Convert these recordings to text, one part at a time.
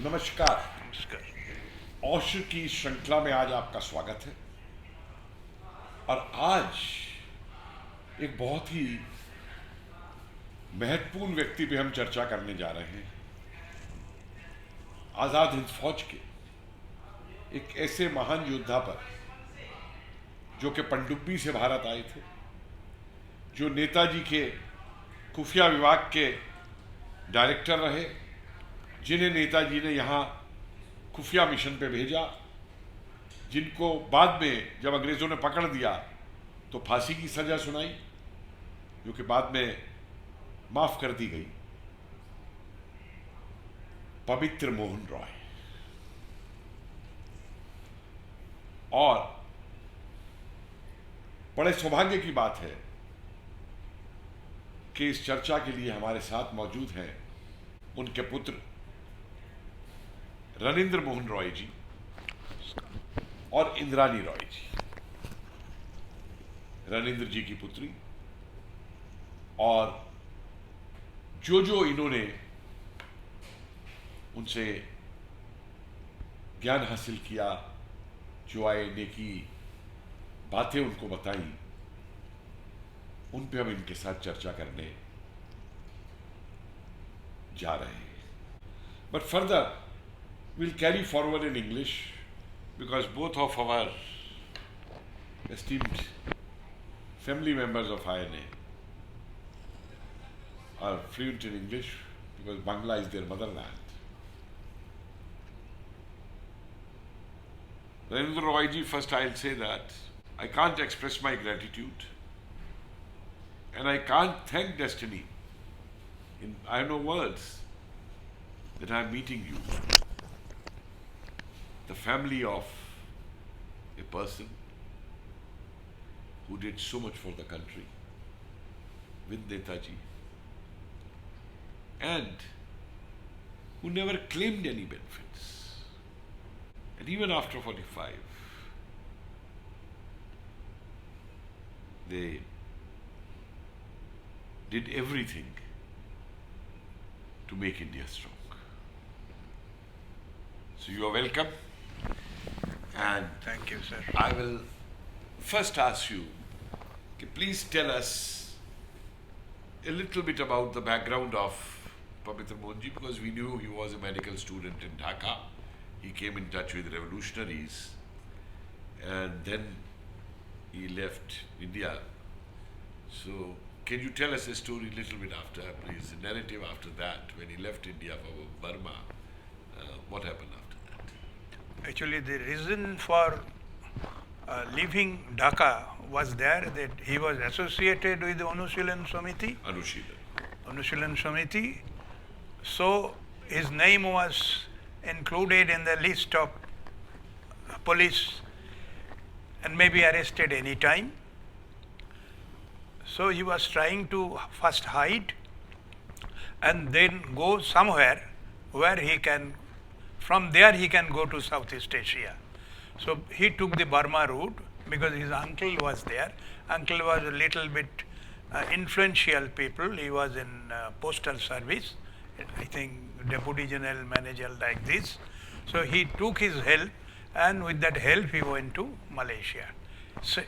नमस्कार। नमस्कार। औशर की श्रृंखला में आज आपका स्वागत है और आज एक बहुत ही महत्वपूर्ण व्यक्ति पे हम चर्चा करने जा रहे हैं। आजाद हिंद फौज के एक ऐसे महान योद्धा पर जो कि पनडुब्बी से भारत आए थे, जो नेताजी के खुफिया विभाग के डायरेक्टर रहे, जिन्हें नेताजी ने यहाँ खुफिया मिशन पे भेजा, जिनको बाद में जब अंग्रेजों ने पकड़ दिया तो फांसी की सजा सुनाई, जो कि बाद में माफ कर दी गई। पवित्र मोहन रॉय। और बड़े सौभाग्य की बात है कि इस चर्चा के लिए हमारे साथ मौजूद हैं उनके पुत्र रनिंद्र मोहन रॉय जी और इंद्रानी रॉय जी। रनिंद्र जी की पुत्री, और जो इन्होंने उनसे ज्ञान हासिल किया, जो आए नेकी बातें उनको बताई, उन पे हम इनके साथ चर्चा करने जा रहे हैं। But further we'll carry forward in English because both of our esteemed family members of INA are fluent in English because Bangla is their motherland. Ranindra Roy ji, first I'll say that I can't express my gratitude and I can't thank destiny. I have no words that I'm meeting you. The family of a person who did so much for the country with Netaji and who never claimed any benefits. And even after 45, they did everything to make India strong. So you are welcome. And Thank you, sir. I will first ask you, please tell us a little bit about the background of Pabitra Mohan Ji, because we knew he was a medical student in Dhaka. He came in touch with revolutionaries and then he left India. So can you tell us a story a little bit after, please, a narrative after that, when he left India for Burma, what happened after that? Actually, the reason for leaving Dhaka was there that he was associated with the Anushilan Samiti. Anushilan Samiti. So his name was included in the list of police and may be arrested any time. So he was trying to first hide and then go somewhere where he can, from there he can go to Southeast Asia. So he took the Burma route because his uncle was there. Uncle was a little bit influential people. He was in postal service, I think deputy general manager like this. So he took his help, and with that help he went to Malaysia. So,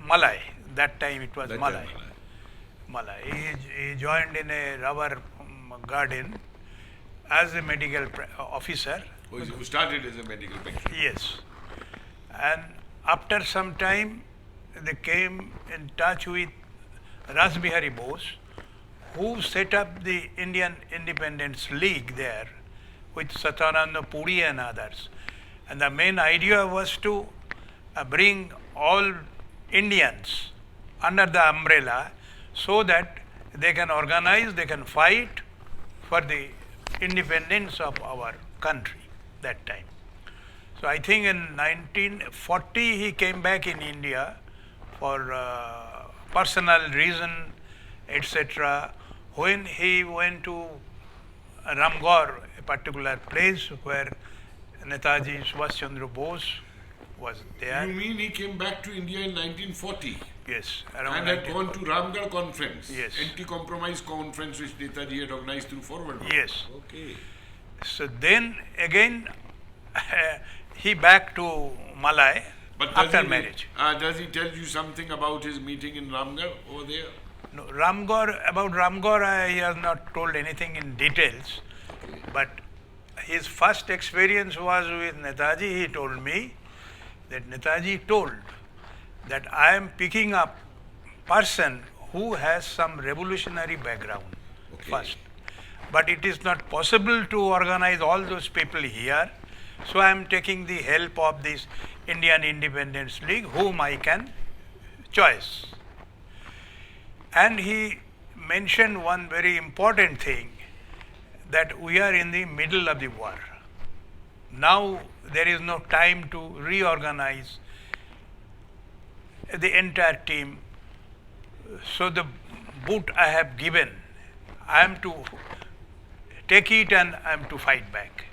Malay, that time it was Malay. He joined in a rubber garden as a medical officer. Who started as a medical practitioner? Yes. And after some time, they came in touch with Rajbihari Bose, who set up the Indian Independence League there with Satyananda Puri and others. And the main idea was to bring all Indians under the umbrella so that they can organize, they can fight for the independence of our country that time. So I think in 1940 he came back in India for personal reason, etc. When he went to Ramgarh, a particular place where Netaji Subhash Chandra Bose was there. You mean he came back to India in 1940? Yes. And had gone to Ramgarh conference? Yes. Anti-compromise conference which Netaji had organized through Forward. Yes. Okay. So then again, he back to Malay But after marriage. Does he tell you something about his meeting in Ramgarh over there? No, about Ramgarh, he has not told anything in details. Okay. But his first experience was with Netaji. He told me that Netaji told that I am picking up person who has some revolutionary background first. But it is not possible to organize all those people here. So I am taking the help of this Indian Independence League, whom I can choose. And he mentioned one very important thing, that we are in the middle of the war. Now there is no time to reorganize the entire team. So the boot I have given, I am to take it and I am to fight back.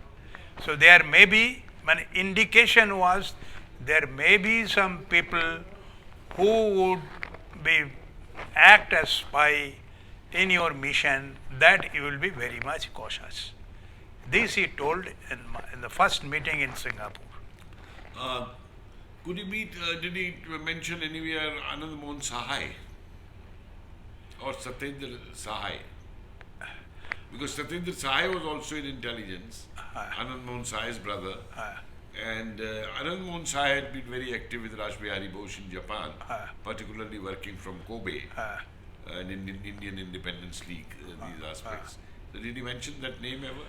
So there may be, an indication was there may be some people who would be act as spy in your mission, that you will be very much cautious. This he told in the first meeting in Singapore. Could he meet, did he mention anywhere Anand Mohan Sahai or Satyendra Sahai? Because Satyendra Sahai was also in intelligence, Anand Mohan Sahai's brother. And Anand Mohan Sahai had been very active with Raj Bihari Bose in Japan, particularly working from Kobe and in Indian Independence League, these aspects. So did he mention that name ever?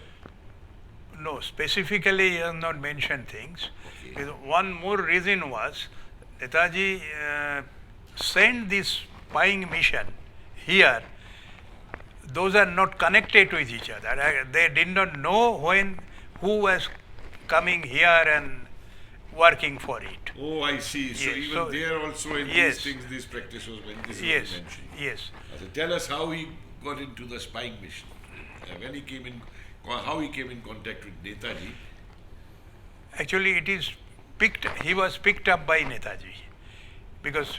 No, specifically he has not mentioned things. Okay. One more reason was Netaji sent this spying mission here. Those are not connected with each other. They did not know who was coming here and working for it. Oh, I see. So Yes, even so- there also in yes. these things, this practice was this Yes, was mentioned. yes. So tell us how he got into the spying mission, when he came in, how he came in contact with Netaji. Actually, he was picked up by Netaji because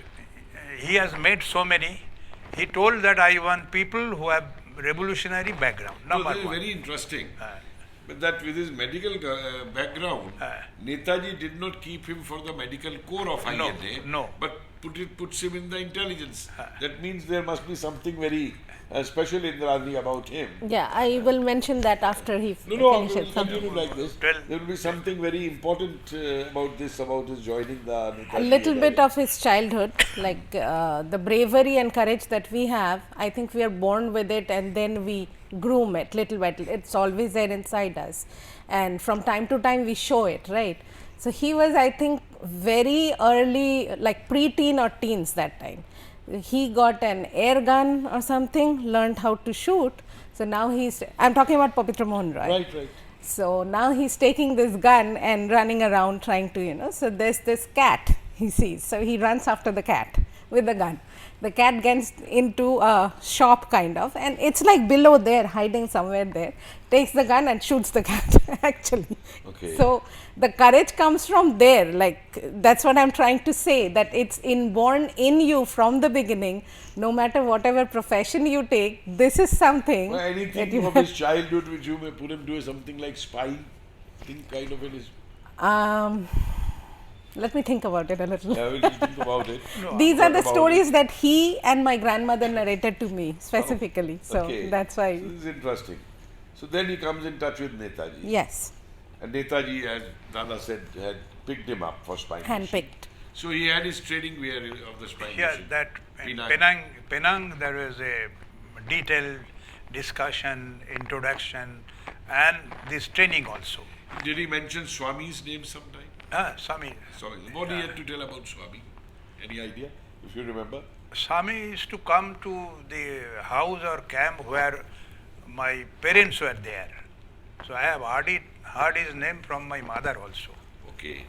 he has met so many. He told that I want people who have revolutionary background. So Number this is one. very interesting. But that with his medical background, Netaji did not keep him for the medical corps of INA, no. but puts him in the intelligence. That means there must be something very special, Indrani, about him. Yeah, I will mention that after he No, we finishes. will continue like this. Well- There will be something very important about his joining the Netaji. A little bit of his childhood, like the bravery and courage that we have. I think we are born with it and then we groom it little by little. It's always there inside us, and from time to time we show it, right? So he was, I think, very early, like pre-teen or teens that time. He got an air gun or something, learned how to shoot. So now I'm talking about Pabitra Mohan Roy. Right. So now he's taking this gun and running around trying to, so there's this cat he sees. So he runs after the cat with the gun. The cat gets into a shop kind of, and it's like below there, hiding somewhere there, takes the gun and shoots the cat actually. Okay. So the courage comes from there, like that's what I'm trying to say, that it's inborn in you from the beginning. No matter whatever profession you take, this is something. Well, that anything you from his childhood which you may put him to something like spy, think kind of in his. Let me think about it a little. Yeah, we'll think about it. These are the About stories that he and my grandmother narrated to me specifically. So Okay. that's why. So this is interesting. So then he comes in touch with Netaji. Yes, And Netaji, as Nana said, had picked him up for spying mission. handpicked. So he had his training where of the spying Here, mission. that in Penang. Penang, there was a detailed discussion, introduction, and this training also. Did he mention Swami's name sometime? Swami. Sorry. What he had to tell about Swami? Any idea, if you remember? Swami used to come to the house or camp where my parents were there. So I have heard his name from my mother also. Okay.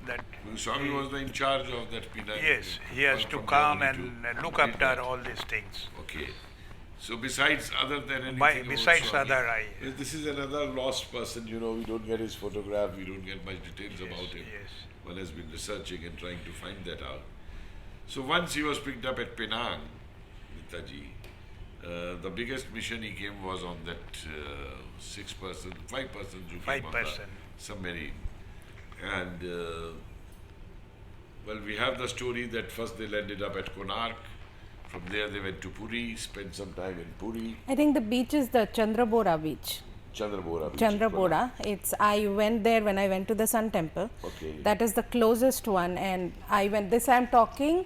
That Swami was in charge of that Penang. yes, he has to from come Germany and to look lead after that. all these things. Okay. So besides other than anything about Besides Swami, other, this is another lost person, we don't get his photograph, we don't get much details about him. yes. One has been researching and trying to find that out. So once he was picked up at Penang, Netaji, the biggest mission he came was on that 6 person, 5 person who came on 5%. the submarine. And well, we have the story that first they landed up at Konark. From there they went to Puri, spent some time in Puri. I think the beach is the Chandrabora beach. Chandrabora beach. Chandrabora. I went there when I went to the Sun Temple. Okay. That is the closest one, and I went. This I am talking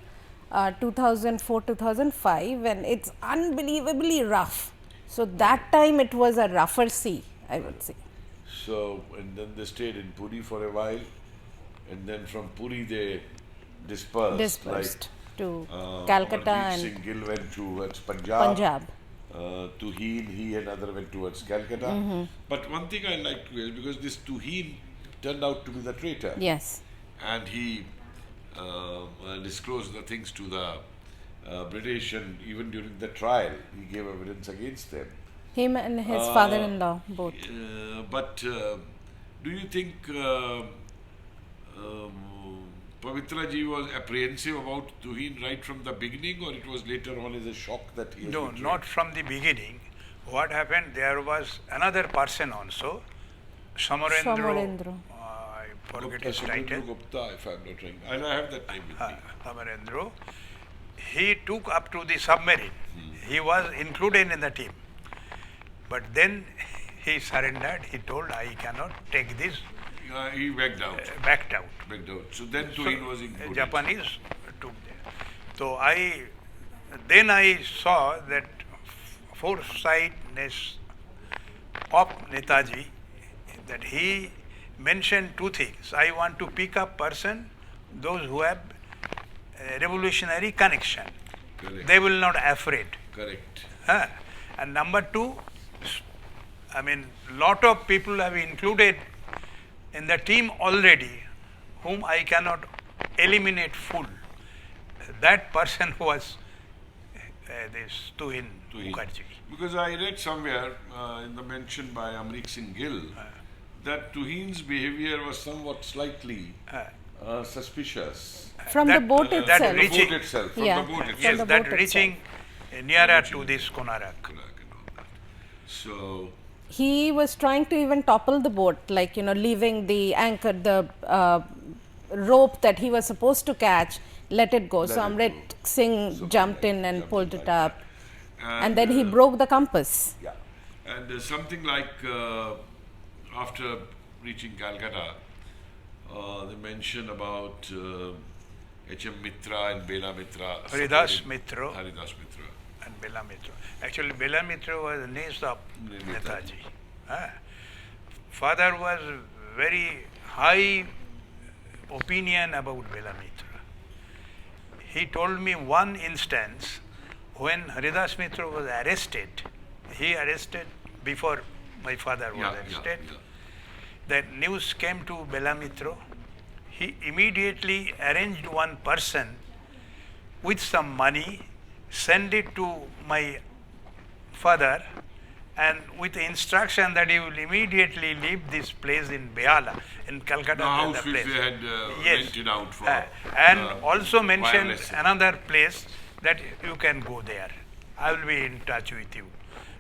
2004, 2005, and it's unbelievably rough. So that time it was a rougher sea, I would say. So, and then they stayed in Puri for a while, and then from Puri they dispersed. Dispersed to Like, Calcutta Ranjit and Singh Gill went towards Punjab. Punjab. Tuheen, he and other went towards Calcutta. But one thing I liked was because this Tuheen turned out to be the traitor. Yes. And he disclosed the things to the British, and even during the trial he gave evidence against them. Him and his father-in-law both. But do you think Pabitra ji was apprehensive about Tuheen right from the beginning, or it was later on as a shock that he was No, betrayed? not from the beginning. What happened, there was another person also, Samarendra. Samarendra. I forget Gupta, his Samarendra title. Gupta, if I'm not wrong. And I have that time with me. Samarendra. He took up to the submarine. He was included in the team. But then he surrendered. He told, I cannot take this, He backed out. backed out. Backed out. So then Tuheen was included. Japanese took there. So then I saw that foresightness of Netaji, that he mentioned two things. I want to pick up person, those who have revolutionary connection. Correct. They will not afraid. Correct. Huh? And number two, I mean, lot of people have included in the team already, whom I cannot eliminate full. That person was this Tuheen Tuheen. Mukherjee. Because I read somewhere in the mention by Amrik Singh Gill that Tuheen's behavior was somewhat slightly suspicious. From That- the boat that itself. From the reaching- boat itself. From Yeah. the boat itself. Yes, the that boat reaching nearer to this Konarak. And all that. So, He was trying to even topple the boat, like, leaving the anchor, the rope that he was supposed to catch, let it go. So it Amrit go. Singh jumped in and jumped pulled in it like up. And then he broke the compass. yeah. And something like after reaching Calcutta, they mention about H.M. Mitra and Bela Mitra. Haridas supporting- Mitra. Haridas Mitra. And Bela Mitra. Actually, Bela Mitra was the niece of Netaji. Netaji. Father was very high opinion about Bela Mitra. He told me one instance when Haridas Mitra was arrested. He arrested before my father was arrested. That news came to Bela Mitra. He immediately arranged one person with some money, send it to my father, and with the instruction that he will immediately leave this place in Behala, in Calcutta. The there's house a which place. they had Yes. rented out for. And also mentioned wireless. another place that you can go there. I will be in touch with you.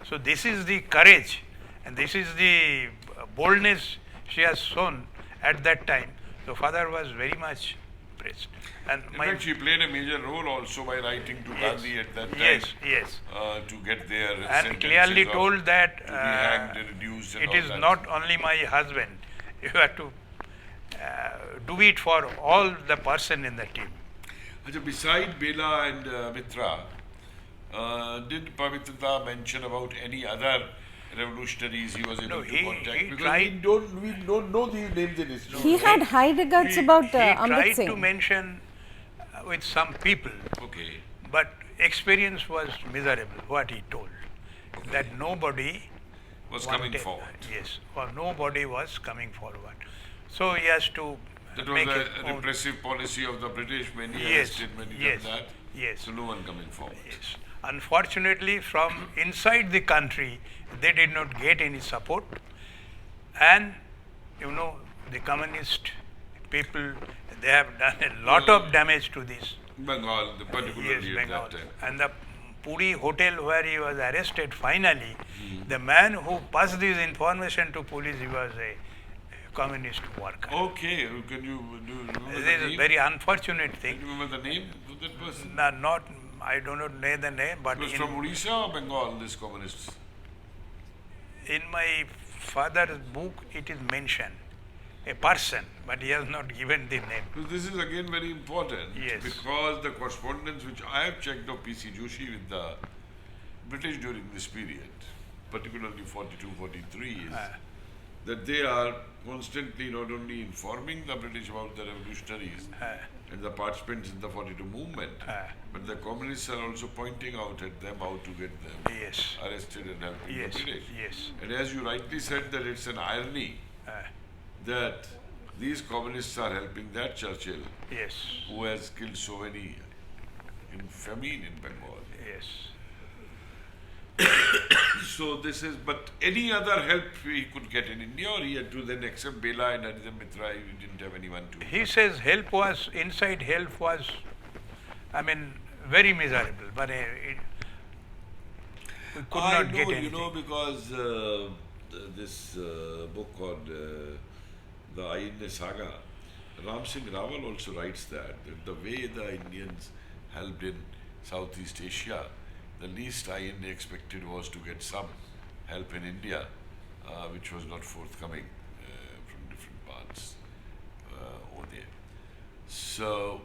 So this is the courage and this is the boldness she has shown at that time. So father was very much impressed. And In fact, she played a major role also by writing to Gandhi at that time. yes. To get their And sentences clearly of- told that to be hanged and reduced and it all is that. not only my husband. You have to do it for all the person in the team. Achha, beside Bela and Mitra, did Pavitra mention about any other revolutionaries he was able No, to he contact? Because tried- we don't know these names in history. He had high regards about he Amrit tried to Singh. mention with some people, Okay. but experience was miserable, what he told. That nobody Was coming wanted- forward. Yes, or nobody was coming forward. So he has to That was make a it own. repressive policy of the British, many Yes, arrested, many yes, done that. yes. So no one coming forward. Yes. Unfortunately, from inside the country, they did not get any support. And, the communist people, they have done a lot of damage to this. Bengal, particularly at Bengal. that time. And the Puri hotel where he was arrested finally, the man who passed this information to police, he was a communist worker. Okay, can you remember the This is a name? very unfortunate Can thing. you remember the name of that person? Not, I do not know the name, but It was from Odisha or Bengal, this communists? in my father's book it is mentioned, a person, but he has not given the name. So this is again very important, Yes. because the correspondence which I have checked of P.C. Joshi with the British during this period, particularly 42, 43, is that they are constantly not only informing the British about the revolutionaries and the participants in the 42 movement, but the communists are also pointing out at them how to get them Yes, arrested and helping yes, the British. yes. And as you rightly said, that it's an irony that these communists are helping that Churchill Yes, who has killed so many in famine in Bengal. yes. So this is, but any other help he could get in India, or he had to then accept Bela and Ranindra Mitra, he didn't have anyone to. He says help was, inside help was, I mean, very miserable, but we could I not know, get anything. you know, because this book called The INA Saga, Ram Singh Rawal also writes that the way the Indians helped in Southeast Asia, the least INA expected was to get some help in India, which was not forthcoming from different parts over there. So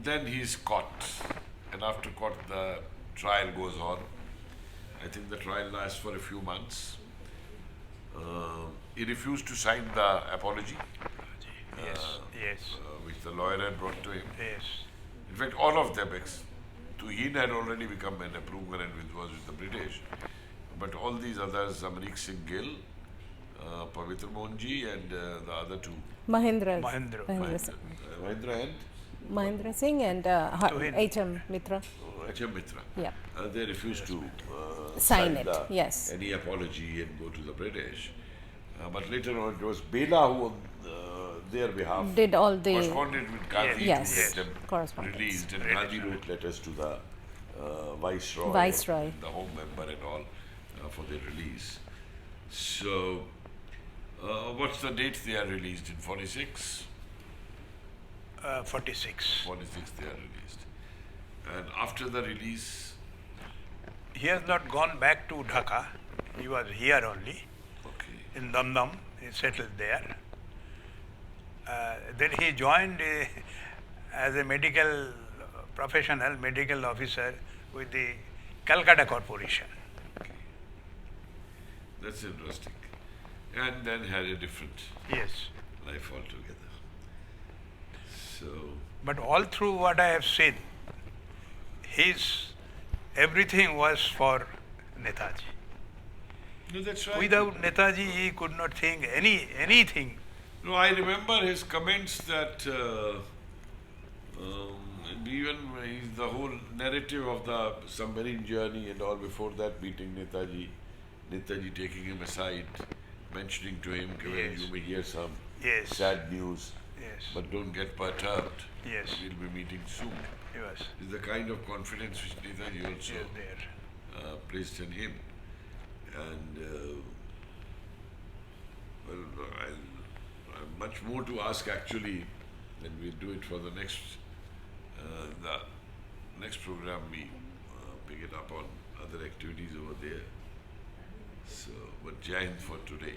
then he's caught, and after caught, the trial goes on. I think the trial lasts for a few months. He refused to sign the apology, Yes, yes, which the lawyer had brought to him. yes. In fact, all of them, Tuhin had already become an approver and was with the British. But all these others, Amrik Singh Gill, Pabitra Mohan Ji, and the other two, Mahendra. Mahendra. Mahindra and Mahendra Singh and Tuhin. H.M. Mitra. H.M. Mitra. Yeah. They refused to Sign it, yes. any apology and go to the British. But later on, it was Bela who, on their behalf, Did all the corresponded with Gandhi Yes. to get them Correspondence. released, and Gandhi wrote letters to the Viceroy, Viceroy. the Home Member, and all for their release. So, what's the date they are released in? 46? 46. 46 they are released. And after the release, He has not gone back to Dhaka. He was here only, okay, in Dam. He settled there. Then he joined as a medical professional, medical officer with the Calcutta Corporation. that's interesting. And then had a different Yes. life altogether. So, But all through what I have seen, everything was for Netaji. no, that's right. Without Netaji, he could not think anything. No, I remember his comments that even the whole narrative of the submarine journey and all, before that meeting, Netaji taking him aside, mentioning to him, "Well, Yes. you may hear some Yes. sad news, Yes. but don't get perturbed. Yes. We'll be meeting soon." He was Is the kind of confidence which Netaji also there. placed in him. And well, I'll much more to ask actually, and we'll do it for the next program. We pick it up on other activities over there. So, but Jai Hind for today.